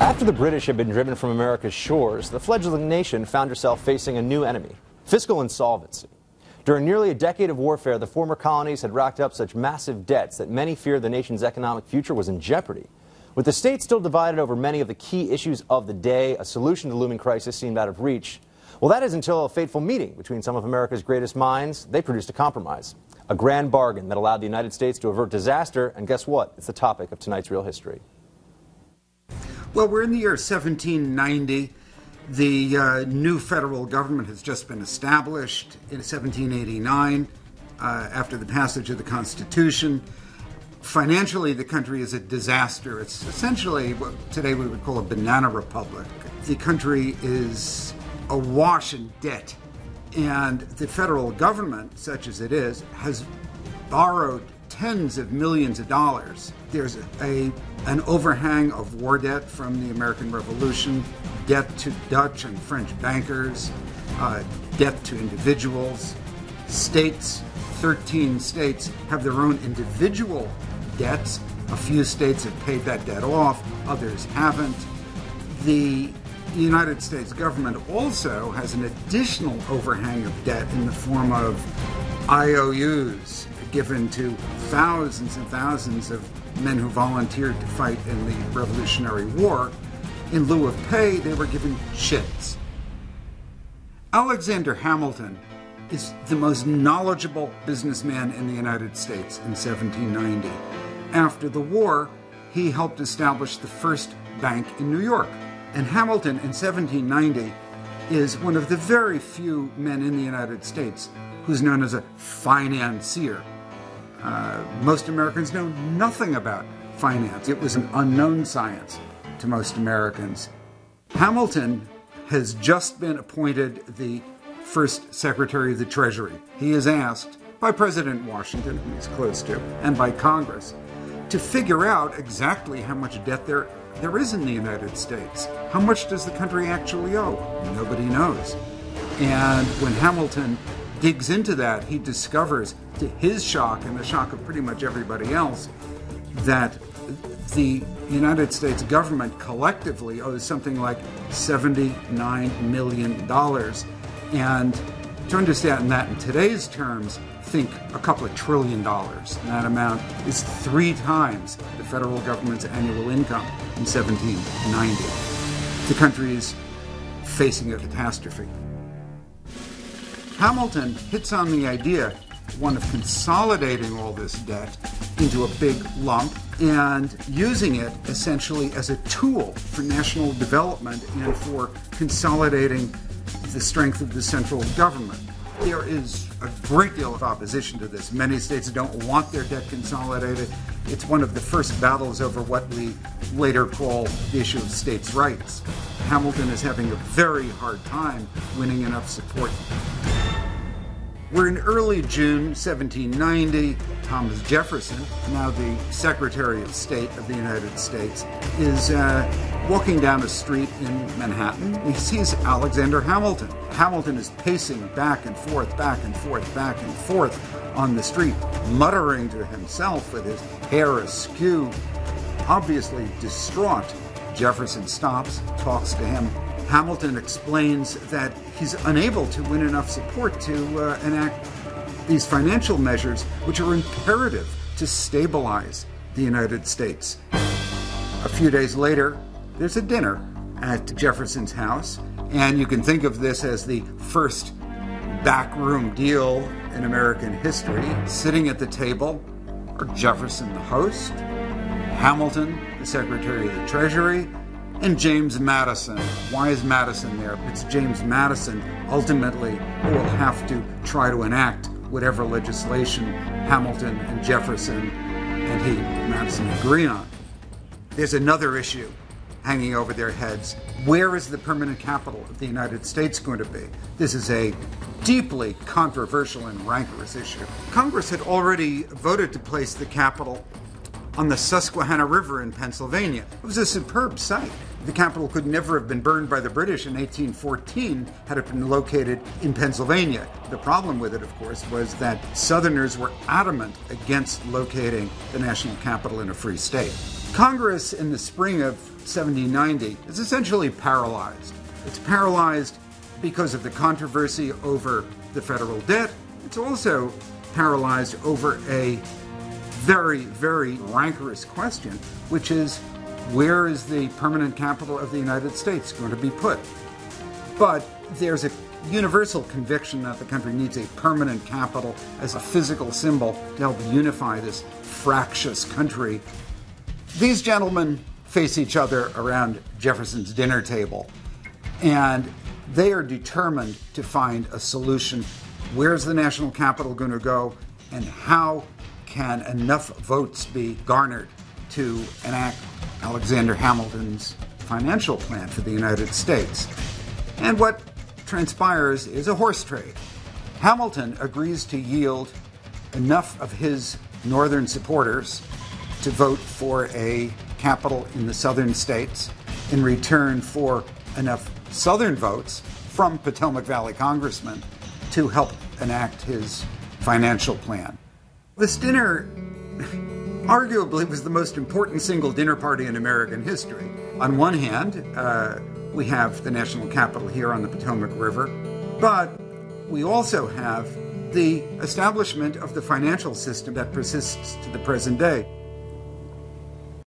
After the British had been driven from America's shores, the fledgling nation found herself facing a new enemy: fiscal insolvency. During nearly a decade of warfare, the former colonies had racked up such massive debts that many feared the nation's economic future was in jeopardy. With the state still divided over many of the key issues of the day, a solution to the looming crisis seemed out of reach. Well, that is until a fateful meeting between some of America's greatest minds. They produced a compromise, a grand bargain that allowed the United States to avert disaster, and guess what? It's the topic of tonight's Real History. Well, we're in the year 1790. The new federal government has just been established in 1789 after the passage of the Constitution. Financially, the country is a disaster. It's essentially what today we would call a banana republic. The country is awash in debt, and the federal government, such as it is, has borrowed tens of millions of dollars. There's an overhang of war debt from the American Revolution, debt to Dutch and French bankers, debt to individuals. States, 13 states, have their own individual debts. A few states have paid that debt off, others haven't. The United States government also has an additional overhang of debt in the form of IOUs given to thousands and thousands of men who volunteered to fight in the Revolutionary War. In lieu of pay, they were given chits. Alexander Hamilton is the most knowledgeable businessman in the United States in 1790. After the war, he helped establish the first bank in New York. And Hamilton in 1790 is one of the very few men in the United States who's known as a financier. Most Americans know nothing about finance. It was an unknown science to most Americans. Hamilton has just been appointed the first Secretary of the Treasury. He is asked by President Washington, who he's close to, and by Congress, to figure out exactly how much debt there is in the United States. How much does the country actually owe? Nobody knows. And when Hamilton digs into that, he discovers, to his shock and the shock of pretty much everybody else, that the United States government collectively owes something like $79 million. And to understand that in today's terms, think a couple of $1 trillion. And that amount is 3 times the federal government's annual income in 1790. The country is facing a catastrophe. Hamilton hits on the idea, one of consolidating all this debt into a big lump and using it essentially as a tool for national development and for consolidating the strength of the central government. There is a great deal of opposition to this. Many states don't want their debt consolidated. It's one of the first battles over what we later call the issue of states' rights. Hamilton is having a very hard time winning enough support. We're in early June 1790. Thomas Jefferson, now the Secretary of State of the United States, is walking down a street in Manhattan. He sees Alexander Hamilton. Hamilton is pacing back and forth, back and forth, back and forth on the street, muttering to himself with his hair askew, obviously distraught. Jefferson stops, talks to him. Hamilton explains that he's unable to win enough support to enact these financial measures, which are imperative to stabilize the United States. A few days later, there's a dinner at Jefferson's house, and you can think of this as the first backroom deal in American history. Sitting at the table are Jefferson, the host, Hamilton, the Secretary of the Treasury, and James Madison. Why is Madison there? It's James Madison ultimately who will have to try to enact whatever legislation Hamilton and Jefferson and Madison, agree on. There's another issue hanging over their heads. Where is the permanent capital of the United States going to be? This is a deeply controversial and rancorous issue. Congress had already voted to place the capital on the Susquehanna River in Pennsylvania. It was a superb site. The capital could never have been burned by the British in 1814 had it been located in Pennsylvania. The problem with it, of course, was that Southerners were adamant against locating the national capital in a free state. Congress in the spring of 1790 is essentially paralyzed. It's paralyzed because of the controversy over the federal debt. It's also paralyzed over a very, very rancorous question, which is, where is the permanent capital of the United States going to be put? But there's a universal conviction that the country needs a permanent capital as a physical symbol to help unify this fractious country. These gentlemen face each other around Jefferson's dinner table, and they are determined to find a solution. Where's the national capital going to go, and how can enough votes be garnered to enact Alexander Hamilton's financial plan for the United States? And what transpires is a horse trade. Hamilton agrees to yield enough of his northern supporters to vote for a capital in the southern states in return for enough southern votes from Potomac Valley congressmen to help enact his financial plan. This dinner arguably was the most important single dinner party in American history. On one hand, we have the national capital here on the Potomac River, but we also have the establishment of the financial system that persists to the present day.